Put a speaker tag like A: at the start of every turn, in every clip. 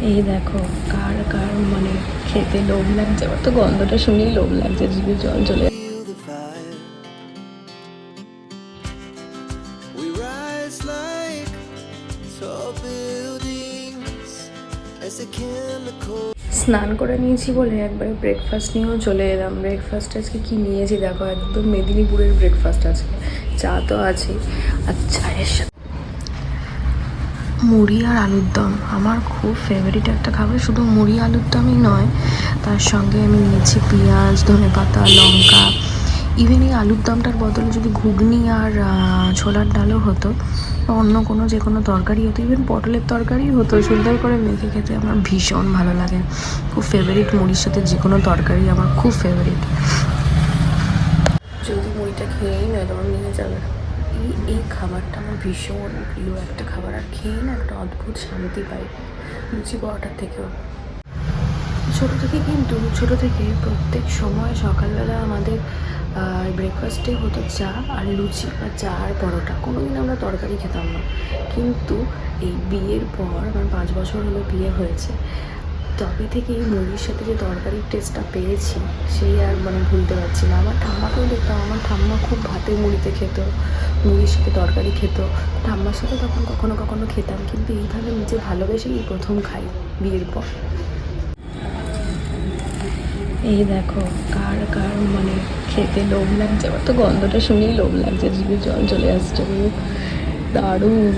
A: এই দেখো কার কার মানে খেতে লোভ লাগছে, আমার তো গন্ধটা শুনেই লোভ লাগছে, জিভে জল চলে। স্নান করে নিয়েছি বলে একবারে ব্রেকফাস্ট নিয়েও চলে এলাম। ব্রেকফাস্ট আজকে কি নিয়েছি দেখো, একদম মেদিনীপুরের ব্রেকফাস্ট আজকে। চা তো আছেই, আর চায়ের সাথে মুড়ি আর আলুর দম আমার খুব ফেভারিট একটা খাবার। শুধু মুড়ি আলুর দমই নয়, তার সঙ্গে আমি নিয়েছি পেঁয়াজ, ধনেপাতা, লঙ্কা। ইভেন এই আলুর দমটার বদলে যদি ঘুগনি আর ছোলার ডালও হতো, বা অন্য কোনো যে কোনো তরকারি হতো, ইভেন পটলের তরকারি হতো, সুন্দর করে মেখে খেতে আমার ভীষণ ভালো লাগে। খুব ফেভারিট, মুড়ির সাথে যে কোনো তরকারি আমার খুব ফেভারিট। যদি মুড়িটা খেয়েই নয় তোমার নিয়ে যাবে। এই খাবারটা আমার ভীষণ প্রিয় একটা খাবার, আর খেয়ে না একটা অদ্ভুত শান্তি পাই লুচি পরোটার থেকেও। ছোটো থেকে প্রত্যেক সময় সকালবেলা আমাদের ব্রেকফাস্টে হতো চা আর লুচি, বা চা আর পরোটা। কোনোদিন আমরা তরকারি খেতাম না। কিন্তু এই বিয়ের পর, আমার 5 বছর হলো বিয়ে হয়েছে, তবে থেকে এই মুড়ির সাথে যে তরকারির টেস্টটা পেয়েছি, সেই আর মানে ভুলতে পারছি না। আমার ঠাম্মাকেও দেখতাম, আমার ঠাম্মা খুব ভাতে মুড়িতে খেত, মুড়ির সাথে তরকারি খেত। ঠাম্মার সাথে তখন কখনো কখনো খেতাম, কিন্তু এইভাবে নিজে ভালোবেসে এই প্রথম খাই বিয়ের পর। এই দেখো কার কার মানে খেতে লোভ লাগছে, আমার তো গন্ধটা শুনেই লোভ লাগছে, জিভে জল চলে আসছে, দারুণ।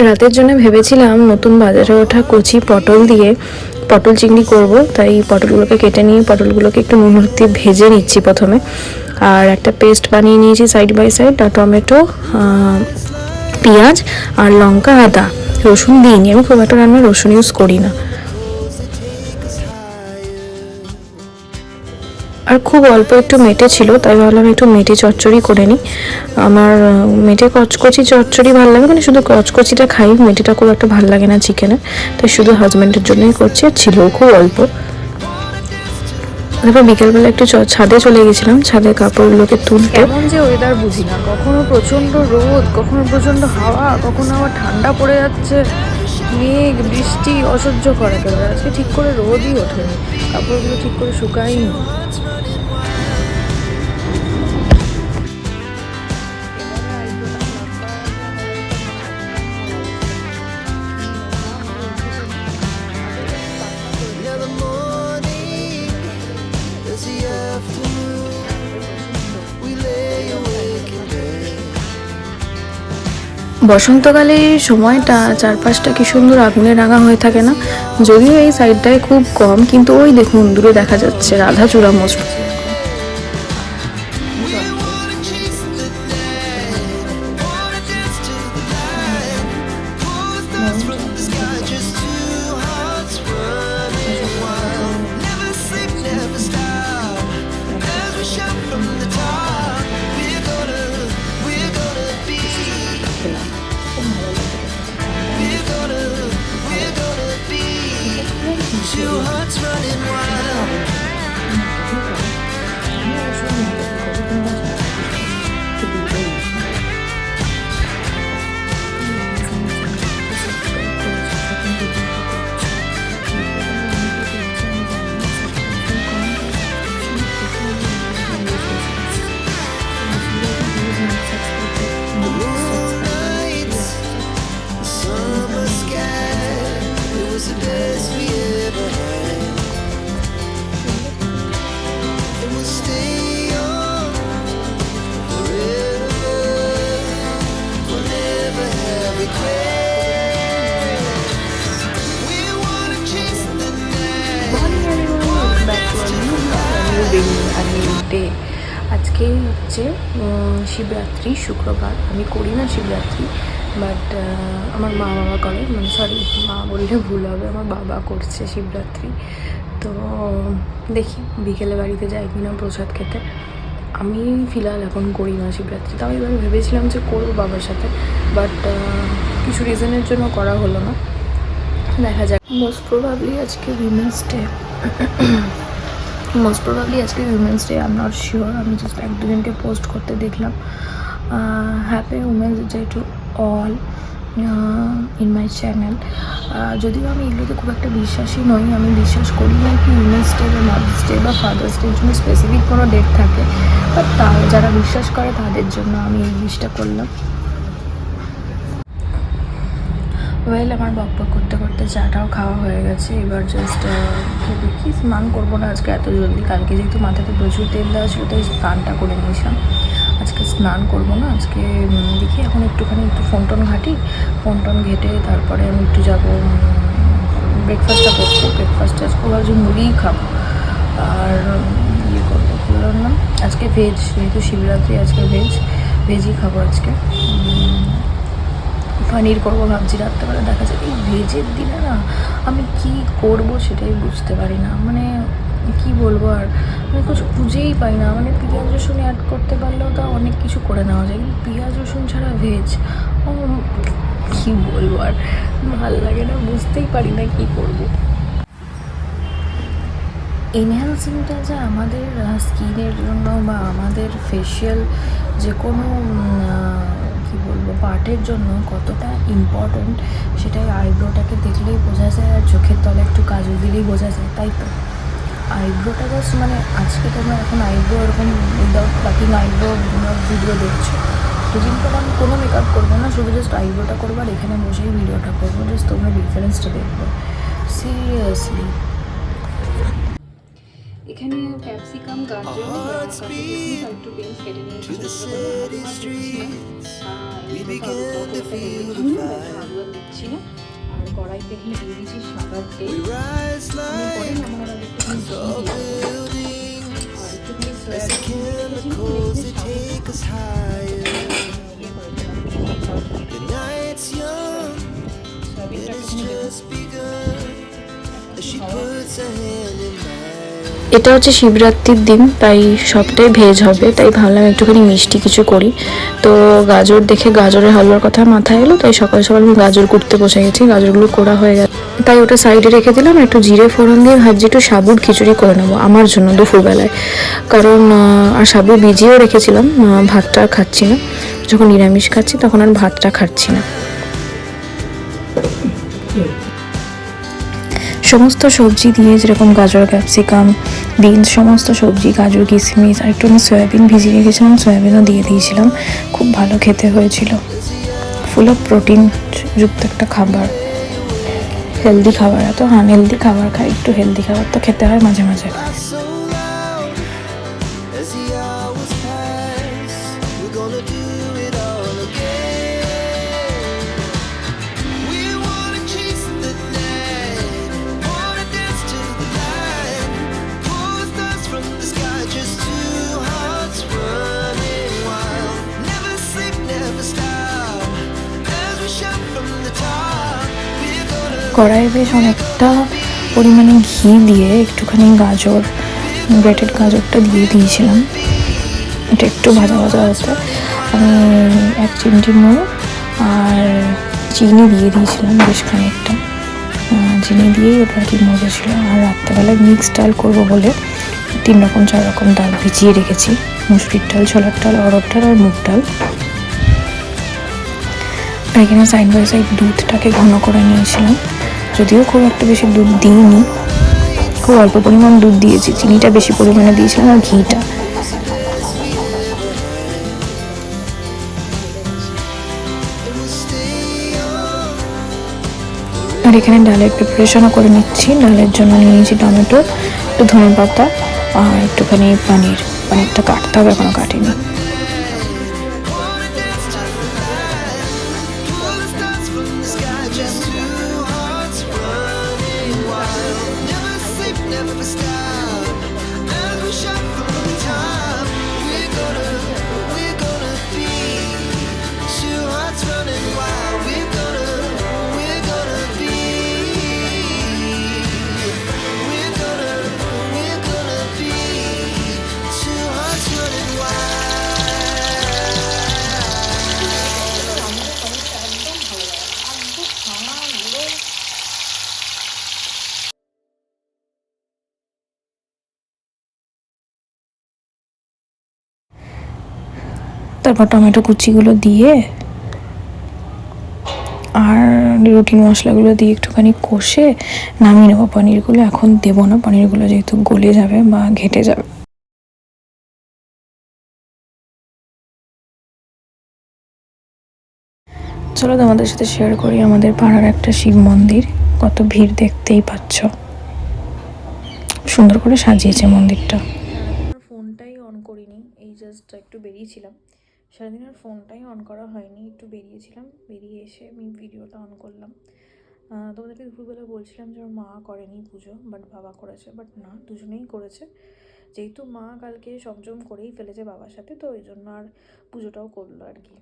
A: রাতের জন্য ভেবেছিলাম নতুন বাজারে ওঠা কচি পটল দিয়ে পটল চিংড়ি করব, তাই পটলগুলোকে কেটে নিয়ে পটলগুলোকে একটু নুন হলুদ দিয়ে ভেজে নিচ্ছি প্রথমে। আর একটা পেস্ট বানিয়ে নিয়েছি সাইড বাই সাইড, টমেটো, পেঁয়াজ আর লঙ্কা, আদা, রসুন দিইনি, আমি খুব একটা রান্না রসুন ইউজ করি না। আর খুব অল্প একটু মেটে ছিল, তাই ভাবলাম একটু মেটে চচ্চড়ি করে নিই। আমার মেটে কচকচি চচ্চড়ি ভালো লাগে, মানে শুধু কচকচিটা খাই, মেটেটা খুব একটা ভালো লাগে না চিকেনে, তাই শুধু হাজব্যান্ডের জন্যই করছি, আর ছিল খুব অল্প। তারপর বিকেলবেলা একটু ছাদে চলে গেছিলাম, ছাদের কাপড়গুলোকে তুলতে। কেমন যে ওয়েদার বুঝি না, কখনো প্রচণ্ড রোদ, কখনো প্রচণ্ড হাওয়া, কখনো আবার ঠান্ডা পড়ে যাচ্ছে, মেঘ, বৃষ্টি, অসহ্য করা গেল। আজকে ঠিক করে রোদই ওঠেনি, কাপড়গুলো ঠিক করে শুকায়নি। বসন্তকালে সময়টা চারপাশটা কি সুন্দর আগুনে রাঙা হয়ে থাকে না? যদিও এই সাইডটায় খুব কম, কিন্তু ওই দেখুন দূরে দেখা যাচ্ছে রাধাচূড়া মসজিদ। আজকে হচ্ছে শিবরাত্রি, শুক্রবার। আমি করি না শিবরাত্রি, বাট আমার মা বাবা করে, মানে সরি মা বললে ভুল হবে, আমার বাবা করছে শিবরাত্রি। তো দেখি বিকেলে বাড়িতে যাই কিনা প্রসাদ খেতে। আমি ফিলহাল এখন করি না শিবরাত্রি, তাও এবার ভেবেছিলাম যে করবো বাবার সাথে, বাট কিছু রিজনের জন্য করা হলো না, দেখা যাক। মোস্ট প্রবাবলি আজকে women's day, I am not sure, আমি জাস্ট 1-2 জনকে পোস্ট করতে দেখলাম। Happy women's day to all. In my channel. যদিও আমি এগুলোতে খুব একটা বিশ্বাসী নই, আমি বিশ্বাস করি না কি উইমেন্স ডে বা মাদার্স ডে বা ফাদার্স ডের জন্য স্পেসিফিক কোনো ডেট থাকে, বাট তা যারা বিশ্বাস করে তাদের জন্য আমি এই জিনিসটা করলাম। ওয়েল, আমার বকবক করতে করতে চাটাও খাওয়া হয়ে গেছে। এবার জাস্ট দেখি, স্নান করবো না আজকে এত জলদি। কালকে যেহেতু মাথাতে প্রচুর তেল দেওয়া ছিল তাই স্নানটা করে নিয়েছিলাম। আজকে স্নান করবো না আজকে। দেখি এখন একটু ফোন টোন ঘাঁটি, ফোন টোন ঘেটে তারপরে আমি একটু যাবো ব্রেকফাস্টটা করতে। ব্রেকফাস্টে আজকে ভাবছি মুড়িই খাবো আর ইয়ে করবো, কী বললাম আজকে ভেজ, যেহেতু শিবরাত্রি আজকে ভেজই খাবো আজকে। পনির করবো ভাবছি রাত্রেবেলা, দেখা যায় এই ভেজের দিনে না আমি কি করব সেটাই বুঝতে পারি না। মানে কি বলবো, আর আমি কিছু খুঁজেই পাই না। মানে পেঁয়াজ রসুন অ্যাড করতে পারলেও তা অনেক কিছু করে নেওয়া যায়, কিন্তু পেঁয়াজ রসুন ছাড়া ভেজ কি বলবো, আর ভাল লাগে না, বুঝতেই পারি না কি করব। এনহ্যান্সিংটা যে আমাদের স্কিনের জন্য বা আমাদের ফেশিয়াল যে কোনো কী বলবো পার্টের জন্য কতটা ইম্পর্ট্যান্ট সেটাই আইব্রোটাকে দেখলেই বোঝা যায়, আর চোখের তলে একটু কাজল দিলেই বোঝা যায়, তাই তো। আইব্রোটা জাস্ট মানে আজকে তোমরা এখন আইব্রো এরকম উইদাউট প্লাকিং আইব্রো ভিডিও দেখছো, দুদিন পর আমি কোনো মেকআপ করবো না, শুধু জাস্ট আইব্রোটা করবো আর এখানে বসেই ভিডিওটা করবো, জাস্ট তোমরা ডিফারেন্সটা দেখবে সিরিয়াসলি। এখানে ক্যাপসিকাম, গাজর, একটু বিনস কেটে নিয়েছি, দিচ্ছি না। আর কড়াইতে এখানে দিয়ে দিয়েছি সাদা তেল, পরে নামানোর আগে এটা হচ্ছে শিবরাত্রির দিন, তাই সবটাই ভেজ হবে, তাই ভাবলাম একটুখানি মিষ্টি কিছু করি। তো গাজর দেখে গাজরের হালুয়ার কথা মাথায় এলো, তাই সকাল সকাল আমি গাজর কুটতে বসে গেছি। গাজরগুলো কোড়া হয়ে গেছে তাই ওটা সাইডে রেখে দিলাম। একটু জিরে ফোড়ন দিয়ে ভাবছি একটু সাবুর খিচুড়ি করে নেবো আমার জন্য দুপুরবেলায়, কারণ আর সাবু ভিজিয়েও রেখেছিলাম। ভাতটা আর খাচ্ছি না, যখন নিরামিষ খাচ্ছি তখন আর ভাতটা খাচ্ছি না। সমস্ত সবজি দিয়ে, যেরকম গাজর, ক্যাপসিকাম, বিনস, সমস্ত সবজি, গাজর, কিশমিশ, আর একটু আমি সয়াবিন ভিজিয়ে রেখেছিলাম, সয়াবিনও দিয়ে দিয়েছিলাম। খুব ভালো খেতে হয়েছিল, ফুল অফ প্রোটিন যুক্ত একটা খাবার, হেলদি খাবার। এত আনহেলদি খাবার খাই, একটু হেলদি খাবার তো খেতে হয় মাঝে মাঝে। কড়াইয়ে বেশ অনেকটা পরিমাণে ঘি দিয়ে একটুখানি গাজর, গ্রেটেড গাজরটা দিয়ে দিয়েছিলাম। এটা একটু ভাজা ভাজা হতে আমি 1 চিমটি নুন আর চিনি দিয়ে দিয়েছিলাম, বেশ খানিকটা চিনি দিয়েই ওটা আর কি মজা ছিল। আর রাত্রেবেলায় মিক্স ডাল করবো বলে 3 রকম 4 রকম ডাল ভিজিয়ে রেখেছি, মুসুরির ডাল, ছোলার ডাল, অরহর ডাল আর মুগ ডাল। আর এখানে সাইড বাই সাইড দুধটাকে ঘন করে নিয়েছিলাম, যদিও খুব একটা বেশি দুধ দিইনি, খুব অল্প পরিমাণ দুধ দিয়েছি, চিনিটা বেশি পরিমাণে দিয়েছিলাম আর ঘিটা। আর এখানে ডালের প্রিপারেশনও করে নিচ্ছি। ডালের জন্য নিয়েছি টমেটো, একটু ধনে পাতা আর একটুখানি পানিরটা কাটতে হবে, এখনো কাটিনি। তারপর টমেটো কুচিগুলো দিয়ে আর রুটিন মশলাগুলো দিয়ে একটুখানি কষে নামিয়ে নেবো। পনিরগুলো এখন দেবো না, পনিরগুলো যেহেতু গলে যাবে বা ঘেটে যাবে। চলো তোমাদের সাথে শেয়ার করি আমাদের পাড়ার একটা শিব মন্দির। কত ভিড় দেখতেই পাচ্ছ, সুন্দর করে সাজিয়েছে মন্দিরটা। সারাদিন আর ফোনটাই অন করিনি, এই জাস্ট একটু বেরিয়েছিলাম। সারাদিন আর ফোনটাই অন করা হয়নি, একটু বেরিয়েছিলাম, বেরিয়ে এসে আমি ভিডিওটা অন করলাম। তোমাদেরকে দুপুরবেলা বলছিলাম যে আমার মা করেনি পুজো, বাট বাবা করেছে। বাট না, দুজনেই করেছে। যেহেতু মা কালকে সংযম করেই ফেলেছে বাবার সাথে, তো ওই জন্য আর পুজোটাও করলো আর কি।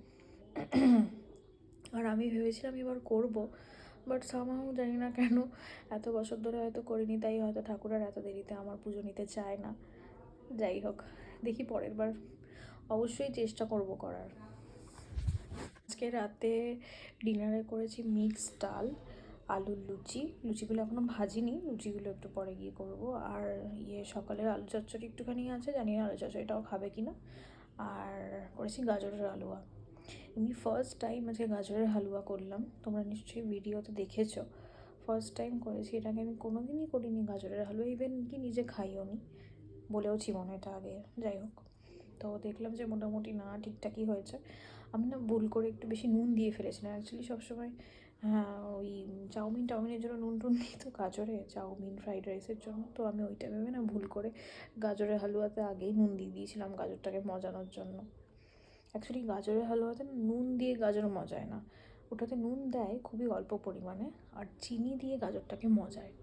A: আর আমি ভেবেছিলাম এবার করব, বাট সামহাও জানি না কেন এত বছর ধরে হয়তো করিনি, তাই হয়তো ঠাকুর আর এত দেরিতে আমার পুজো নিতে চায় না। যাই হোক, দেখি পরের বার অবশ্যই চেষ্টা করব করার। আজকে রাতে ডিনারে করেছি মিক্সড ডাল, আলুর লুচি। লুচিগুলো এখনও ভাজিনি, লুচিগুলো একটু পরে গিয়ে করব। আর সকালের আলু চচ্চড়ি একটুখানি আছে, জানি না আলু চচ্চড়িটাও খাবে কি না। আর করেছি গাজরের হালুয়া। আমি ফার্স্ট টাইম আজকে গাজরের হালুয়া করলাম, তোমরা নিশ্চয়ই ভিডিওতে দেখেছো। ফার্স্ট টাইম করেছি, এটাকে আমি কোনোদিনই করিনি গাজরের হালুয়া, ইভেন কি নিজে খাইও নি, বলেওছি মনে এটা আগে। যাই হোক, তো দেখলাম যে মোটামুটি না ঠিকঠাকই হয়েছে। আমি না ভুল করে একটু বেশি নুন দিয়ে ফেলেছিলাম অ্যাকচুয়ালি। সবসময় হ্যাঁ, ওই চাউমিনের জন্য নুন টুন দিই তো গাজরে, চাউমিন ফ্রাইড রাইসের জন্য, তো আমি ওইটা ভেবে না ভুল করে গাজরের হালুয়াতে আগেই নুন দিয়ে দিয়েছিলাম গাজরটাকে মজানোর জন্য। অ্যাকচুয়ালি গাজরের হালুয়াতে নুন দিয়ে গাজর মজায় না, ওটাতে নুন দেয় খুবই অল্প পরিমাণে, আর চিনি দিয়ে গাজরটাকে মজায়।